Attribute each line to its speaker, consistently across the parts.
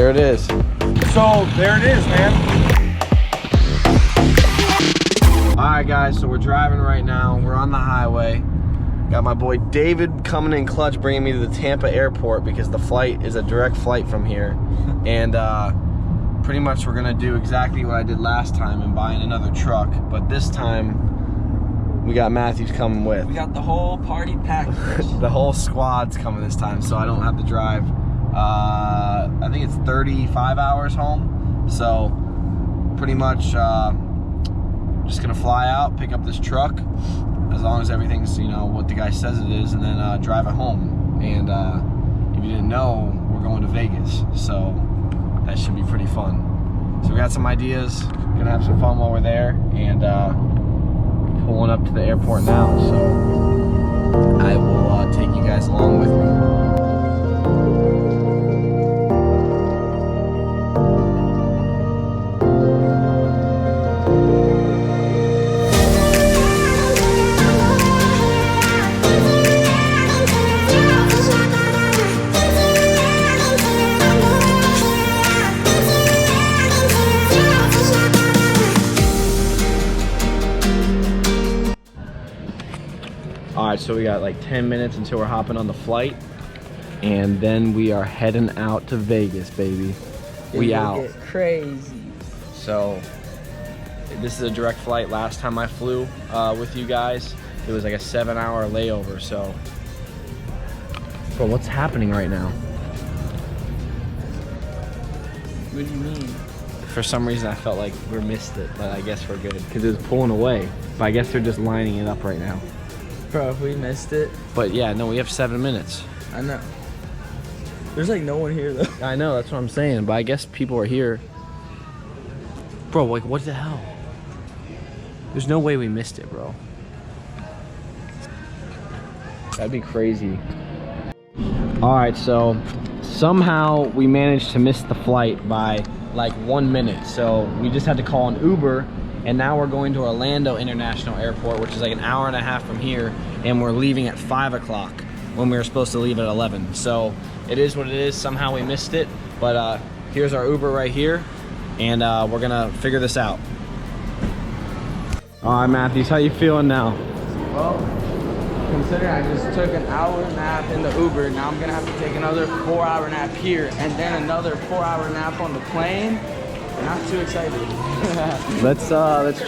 Speaker 1: there it is.
Speaker 2: So there it is, man.
Speaker 1: All right, guys, so we're driving right now. We're on the highway. Got my boy David coming in clutch, bringing me to the Tampa airport because the flight is a direct flight from here. And pretty much we're gonna do exactly what I did last time and buying another truck. But this time, we got Matthews coming with.
Speaker 3: We got the whole party package.
Speaker 1: The whole squad's coming this time, so I don't have to drive. I think it's 35 hours home. So pretty much just gonna fly out, pick up this truck, as long as everything's, you know, what the guy says it is, and then drive it home. And if you didn't know, we're going to Vegas, so that should be pretty fun. So we got some ideas, gonna have some fun while we're there, and pulling up to the airport now, so I will take you guys along with me. Alright, so we got like 10 minutes until we're hopping on the flight, and then we are heading out to Vegas, baby. We out.
Speaker 3: Get crazy.
Speaker 1: So this is a direct flight. Last time I flew with you guys, it was like a 7-hour layover. So, bro, what's happening right now?
Speaker 3: What do you mean?
Speaker 1: For some reason, I felt like we missed it, but I guess we're good because it was pulling away. But I guess they're just lining it up right now.
Speaker 3: Bro, if we missed it.
Speaker 1: But yeah, no, we have 7 minutes.
Speaker 3: I know. There's like no one here though.
Speaker 1: I know, that's what I'm saying, but I guess people are here. Bro, like, what the hell? There's no way we missed it, bro. That'd be crazy. Alright, so somehow we managed to miss the flight by like 1 minute. So we just had to call an Uber, and now we're going to Orlando International Airport, which is like an hour and a half from here, and we're leaving at 5 o'clock when we were supposed to leave at 11. So it is what it is. Somehow we missed it, but here's our Uber right here, and we're gonna figure this out. All right, Matthews, how you feeling now?
Speaker 3: Well, considering I just took an hour nap in the Uber, now I'm gonna have to take another 4-hour nap here, and then another 4-hour nap on the plane. Not too excited.
Speaker 1: Let's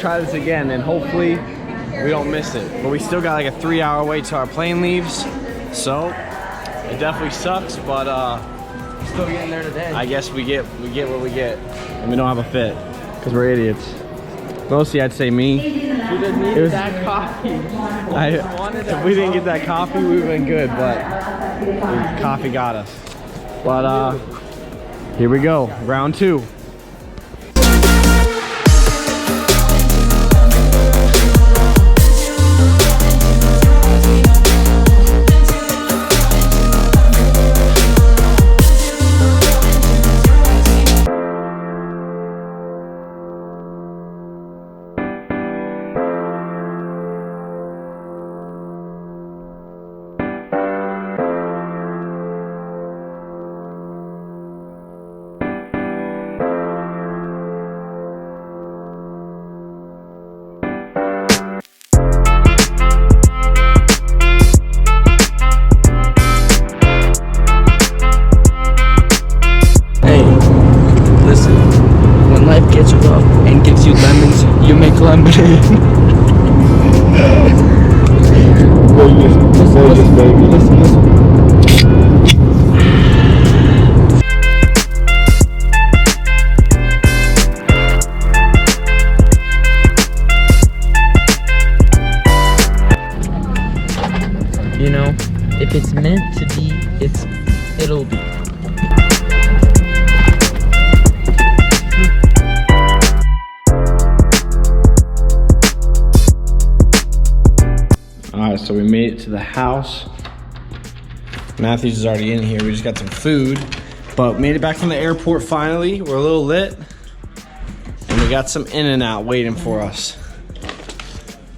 Speaker 1: try this again, and hopefully we don't miss it. But we still got like a 3-hour wait till our plane leaves, so it definitely sucks. But
Speaker 3: still getting there today.
Speaker 1: I guess we get what we get, and we don't have a fit because we're idiots. Mostly, I'd say me.
Speaker 3: We just needed that coffee.
Speaker 1: If we didn't get that coffee, we would've been good. But coffee got us. But here we go, round 2.
Speaker 3: lemonade.
Speaker 1: Vegas, baby. Listen.
Speaker 3: You know, if it's meant to be, it'll be.
Speaker 1: Alright, so we made it to the house. Matthews is already in here. We just got some food, but made it back from the airport finally. We're a little lit, and we got some In-N-Out waiting for us.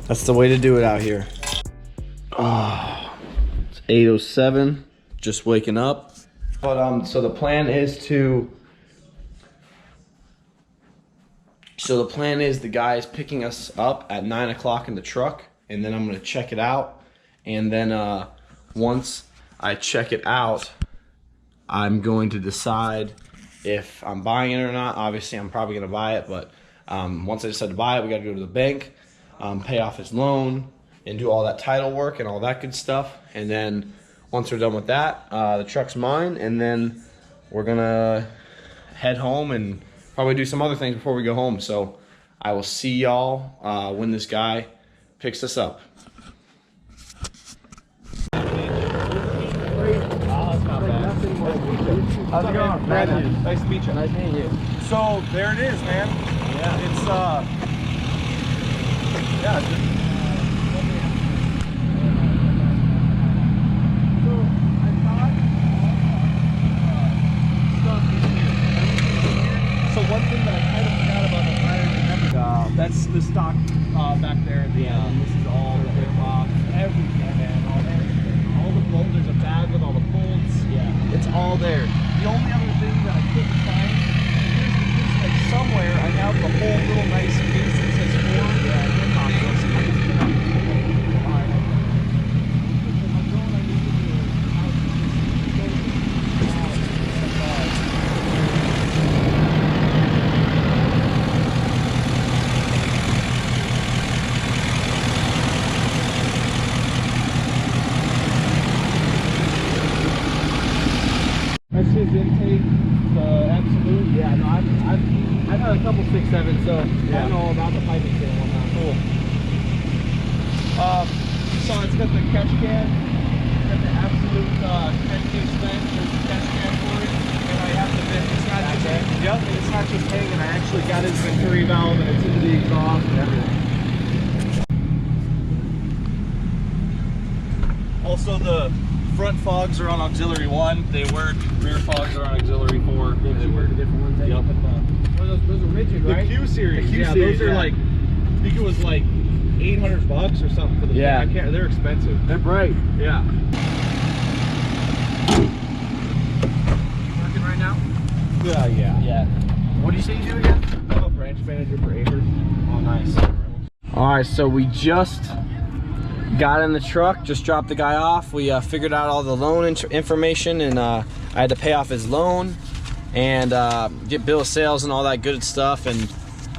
Speaker 1: That's the way to do it out here. Oh, it's 8:07, just waking up. But so the plan is to So the plan is the guy is picking us up at 9 o'clock in the truck, and then I'm gonna check it out. And then once I check it out, I'm going to decide if I'm buying it or not. Obviously, I'm probably gonna buy it, but once I decide to buy it, we gotta go to the bank, pay off his loan, and do all that title work and all that good stuff. And then once we're done with that, the truck's mine, and then we're gonna head home and probably do some other things before we go home. So I will see y'all when this guy picks us up.
Speaker 3: How's it going?
Speaker 2: Nice to meet you.
Speaker 3: Nice meeting you.
Speaker 2: So there it is, man. Yeah. It's yeah. So one thing that I kind of forgot about that I remember, that's the stock back there. And this is all the box, everything, man. All the bolts. There's a bag with all the bolts. Yeah, it's all there. The only other thing that I couldn't find is like somewhere I have the whole little nice case that says Ford. Yeah, and then that's his intake, the Absolute. Yeah, no, I've had a couple 6.7, so yeah. I know all about the piping kit and whatnot. Cool. So it's got the catch can, it's got the Absolute 10K spent, there's the catch can for it, and I have to admit, it's not just hanging. Yep, it's not just hanging, I actually got his Venturi valve and it's into the exhaust and everything. Also, the front fogs are on auxiliary 1. They work. Rear fogs are on auxiliary 4.
Speaker 3: They work a different one.
Speaker 2: Yep.
Speaker 3: Those are rigid, right?
Speaker 2: The Q series.
Speaker 3: The Q
Speaker 2: yeah,
Speaker 3: series,
Speaker 2: those are like, I think it was like $800 or something for the
Speaker 3: yeah.
Speaker 2: thing. I can't. They're expensive.
Speaker 3: They're bright.
Speaker 2: Yeah.
Speaker 3: Working right now?
Speaker 2: Yeah.
Speaker 3: Yeah.
Speaker 1: What do you say you do again?
Speaker 2: I'm a branch manager for Acres.
Speaker 1: Oh, nice. All right, so we just got in the truck, just dropped the guy off. We figured out all the loan information, and I had to pay off his loan and get bill of sales and all that good stuff. And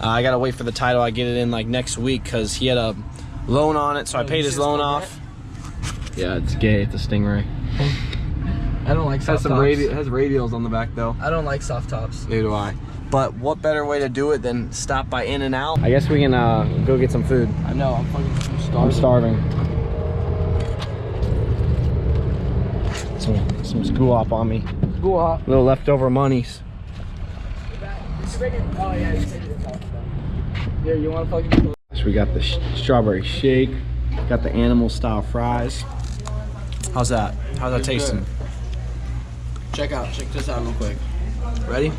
Speaker 1: I gotta wait for the title. I get it in like next week because he had a loan on it, so I paid his loan off. Yeah, it's gay. It's a Stingray.
Speaker 3: I don't like soft tops.
Speaker 1: It has radials on the back though.
Speaker 3: I don't like soft tops.
Speaker 1: Neither do I. But what better way to do it than stop by In-N-Out? I guess we can go get some food.
Speaker 3: I know, I'm fucking starving.
Speaker 1: I'm starving. Some school op on me.
Speaker 3: School op.
Speaker 1: Little leftover monies.
Speaker 3: Oh yeah, you said you were talking about. Here, you want to fucking...
Speaker 1: So we got the strawberry shake. Got the animal style fries. How's that? How's that tasting?
Speaker 3: Check this out real quick.
Speaker 1: Ready?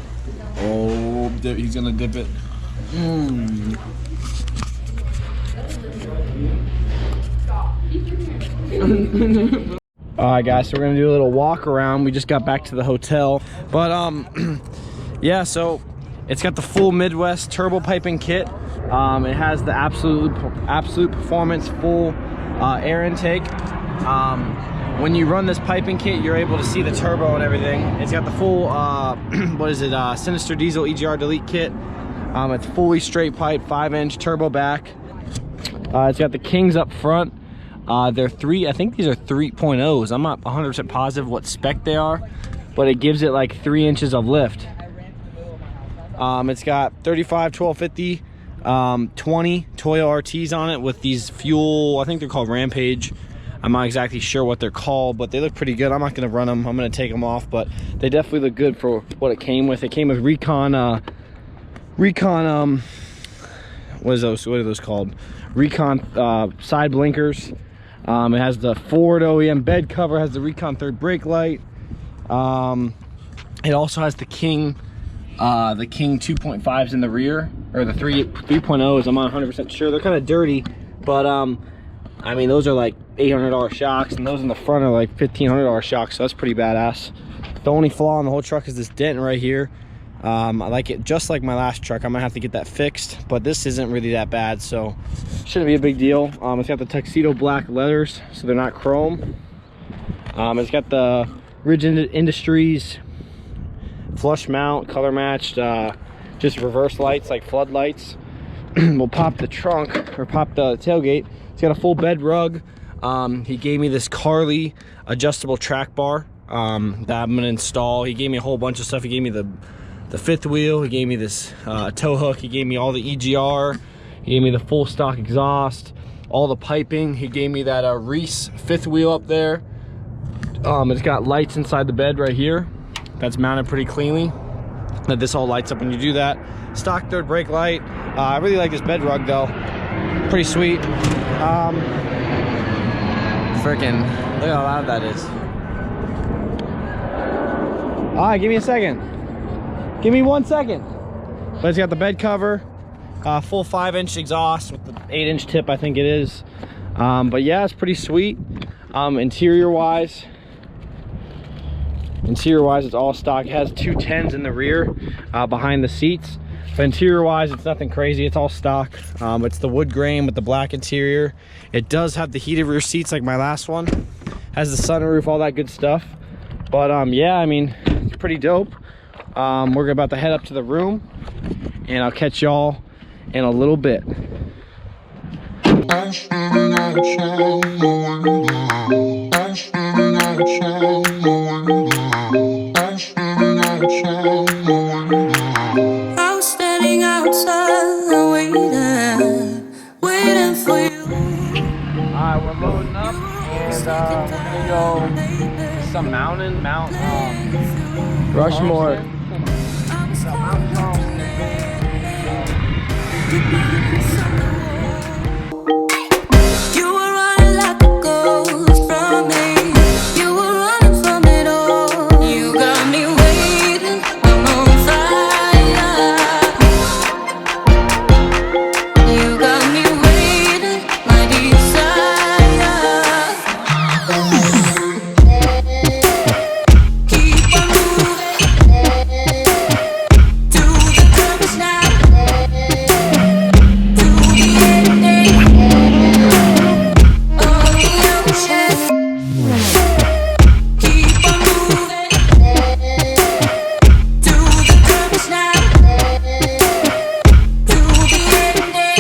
Speaker 1: Oh, he's gonna dip it. Mmm. Alright guys, so we're gonna do a little walk around. We just got back to the hotel. But yeah, so it's got the full Midwest turbo piping kit. It has the absolute performance full air intake. When you run this piping kit, you're able to see the turbo and everything. It's got the full what is it, Sinister Diesel EGR Delete kit. It's fully straight pipe, 5-inch turbo back. It's got the Kings up front. They're I think these are 3.0s. I'm not 100% positive what spec they are, but it gives it like 3 inches of lift. It's got 35 1250 20 Toyo RTs on it with these fuel, I think they're called Rampage. I'm not exactly sure what they're called, but they look pretty good. I'm not gonna run them, I'm gonna take them off, but they definitely look good for what it came with. It came with Recon what are those called? Recon side blinkers. It has the Ford OEM bed cover, has the Recon third brake light. It also has the King 2.5s in the rear, or the 3.0s. I'm not 100% sure. They're kind of dirty, but I mean, those are like $800 shocks, and those in the front are like $1,500 shocks, so that's pretty badass. The only flaw in the whole truck is this dent right here. I like it just like my last truck. I'm gonna have to get that fixed, but this isn't really that bad, so shouldn't be a big deal. It's got the tuxedo black leathers, so they're not chrome. It's got the Rigid Industries flush mount, color matched, just reverse lights like floodlights. We'll pop the trunk or pop the tailgate. It's got a full bed rug. He gave me this Carly adjustable track bar that I'm gonna install. He gave me a whole bunch of stuff. He gave me the fifth wheel. He gave me this tow hook. He gave me all the EGR. He gave me the full stock exhaust, all the piping. He gave me that Reese fifth wheel up there. It's got lights inside the bed right here. That's mounted pretty cleanly. This all lights up when you do that. Stock third brake light. I really like this bed rug though. Pretty sweet. Freaking, look how loud that is. All right, give me a second. Give me 1 second. But it's got the bed cover, full 5-inch exhaust with the 8-inch tip, I think it is. But yeah, it's pretty sweet. Interior wise, it's all stock. It has 2 10s in the rear behind the seats. But interior wise, it's nothing crazy. It's all stock. It's the wood grain with the black interior. It does have the heated rear seats like my last one. Has the sunroof, all that good stuff. But yeah, I mean, it's pretty dope. We're about to head up to the room, and I'll catch y'all in a little bit.
Speaker 4: Waiting for you.
Speaker 3: Alright, we're loading up, and we're gonna go to some Mount Rushmore.
Speaker 4: You were running like a ghost from me. You were running from it all. You got me waiting. I'm on fire. You got me waiting. My desire. Keep on moving. To the purpose now. To the ending. Oh, the ocean. Keep on moving. To the purpose now. To the ending.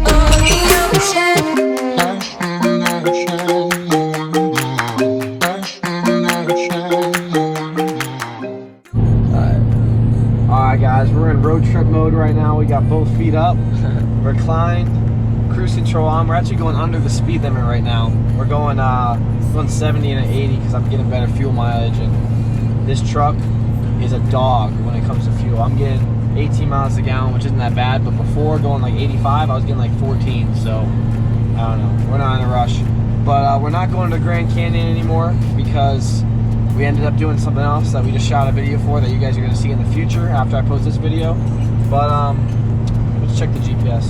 Speaker 4: Oh, the ocean.
Speaker 1: Alright guys, we're in road trip mode right now. We got both feet up, reclined, cruise control on. We're actually going under the speed limit right now. We're going 70 and an 80 because I'm getting better fuel mileage, and this truck is a dog when it comes to fuel. I'm getting 18 miles a gallon, which isn't that bad, but before going like 85, I was getting like 14, so I don't know. We're not in a rush. But we're not going to Grand Canyon anymore because we ended up doing something else that we just shot a video for that you guys are going to see in the future after I post this video. But let's check the GPS.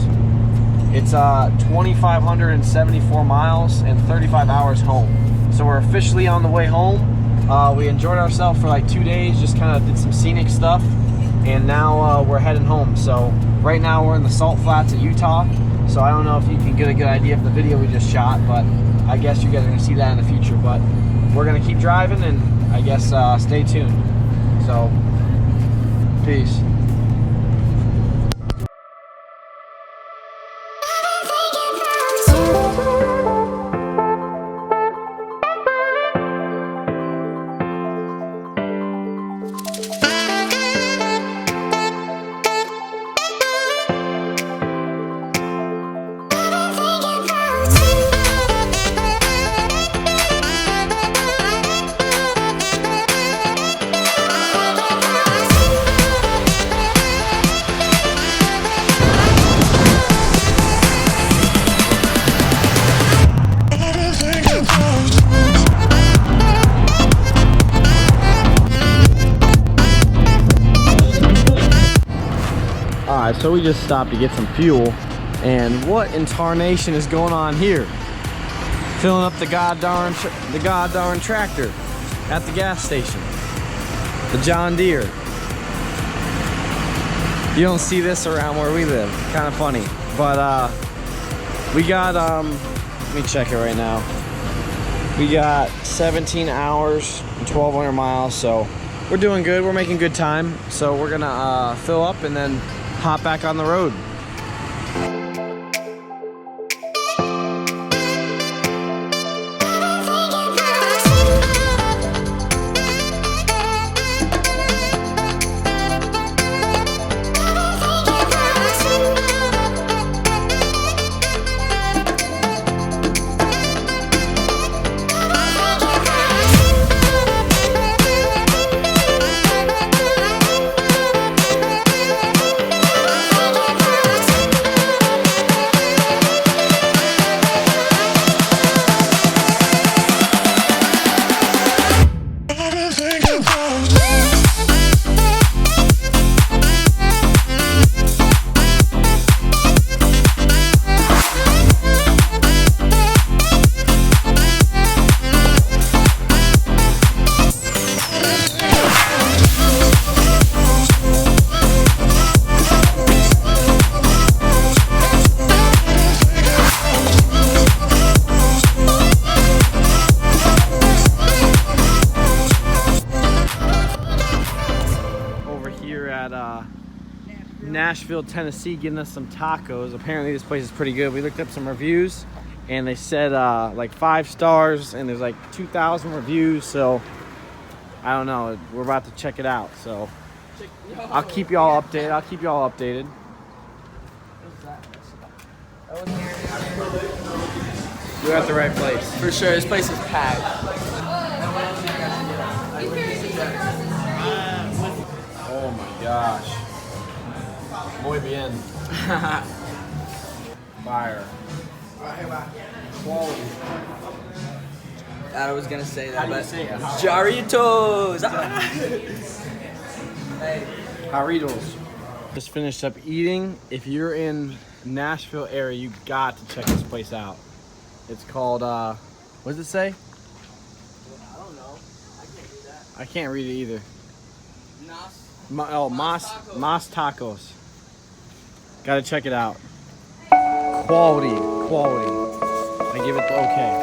Speaker 1: It's 2,574 miles and 35 hours home. So we're officially on the way home. We enjoyed ourselves for like 2 days, just kind of did some scenic stuff, and now we're heading home. So right now we're in the Salt Flats of Utah. So I don't know if you can get a good idea of the video we just shot, but I guess you guys are going to see that in the future. But we're going to keep driving, and I guess stay tuned. So peace. Alright, so we just stopped to get some fuel, and what in tarnation is going on here? Filling up the goddamn tractor at the gas station. The John Deere. You don't see this around where we live. Kind of funny. But we got, let me check it right now. We got 17 hours and 1,200 miles, so we're doing good. We're making good time. So we're gonna fill up and then hop back on the road. Nashville, Tennessee, getting us some tacos. Apparently this place is pretty good. We looked up some reviews and they said like 5 stars and there's like 2,000 reviews, so I don't know, we're about to check it out. So I'll keep y'all updated. We're at the right place.
Speaker 3: For sure, this place is packed.
Speaker 1: Oh my gosh. Muy bien. Fire. Quality.
Speaker 3: I was gonna say that, but
Speaker 1: say it?
Speaker 3: Jarritos. Hey.
Speaker 1: Jarritos. Just finished up eating. If you're in Nashville area, you got to check this place out. It's called what does it say?
Speaker 3: I don't know. I can't do that.
Speaker 1: I can't read it either.
Speaker 3: Mas
Speaker 1: Mas Tacos. Gotta check it out. Quality. I give it the okay.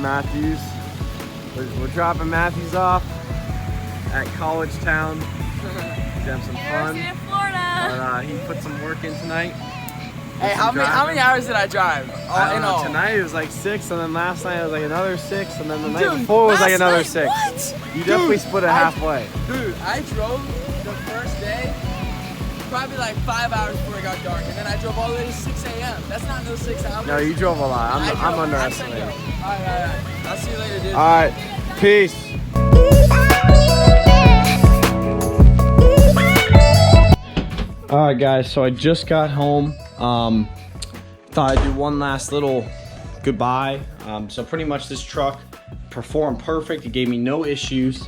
Speaker 1: Matthews. We're dropping Matthews off at College Town. He's having some fun. But he put some work in tonight.
Speaker 3: Hey, how many hours did I drive?
Speaker 1: I don't know. Tonight it was like 6, and then last night it was like another 6, and then the night before was like another 6.
Speaker 3: What?
Speaker 1: You definitely split it halfway.
Speaker 3: Dude, I drove the first day probably like 5 hours before it got dark, and then I drove all the way to 6 a.m. That's not no 6 hours.
Speaker 1: No, you drove a lot. I'm underestimating.
Speaker 3: All right. I'll see you later, dude.
Speaker 1: All right, peace. All right, guys. So I just got home. Thought I'd do one last little goodbye. So pretty much this truck performed perfect. It gave me no issues.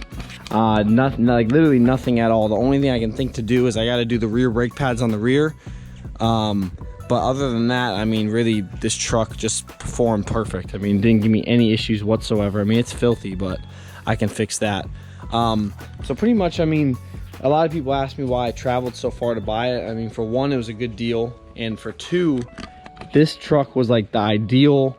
Speaker 1: Nothing, like literally nothing at all. The only thing I can think to do is I got to do the rear brake pads on the rear. But other than that, I mean, really, this truck just performed perfect. I mean, didn't give me any issues whatsoever. I mean, it's filthy, but I can fix that. So pretty much, I mean, a lot of people ask me why I traveled so far to buy it. I mean, for one, it was a good deal. And for two, this truck was like the ideal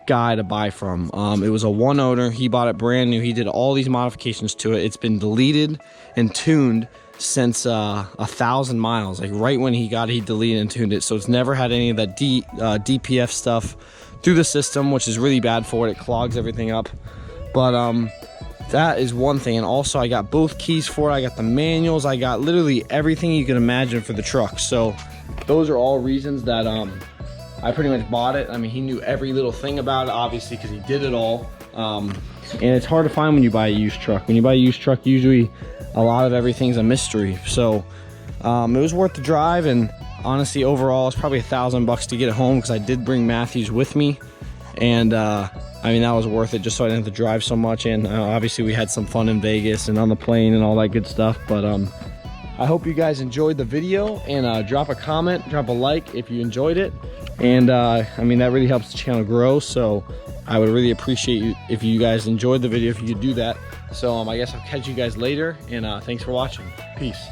Speaker 1: guy to buy from. It was a one owner. He bought it brand new. He did all these modifications to it. It's been deleted and tuned since 1,000 miles. Like right when he got it, he deleted and tuned it. So it's never had any of that DPF stuff through the system, which is really bad for it. It clogs everything up. But that is one thing. And also I got both keys for it. I got the manuals. I got literally everything you can imagine for the truck. So those are all reasons that I pretty much bought it. I mean, he knew every little thing about it, obviously, because he did it all. And it's hard to find when you buy a used truck. When you buy a used truck, usually a lot of everything's a mystery. So it was worth the drive, and honestly, overall, it's probably $1,000 to get it home because I did bring Matthews with me. And I mean, that was worth it just so I didn't have to drive so much. And obviously we had some fun in Vegas and on the plane and all that good stuff. But I hope you guys enjoyed the video, and drop a comment, drop a like if you enjoyed it. And I mean, that really helps the channel grow. So I would really appreciate you if you guys enjoyed the video, if you could do that. So I guess I'll catch you guys later, and thanks for watching. Peace.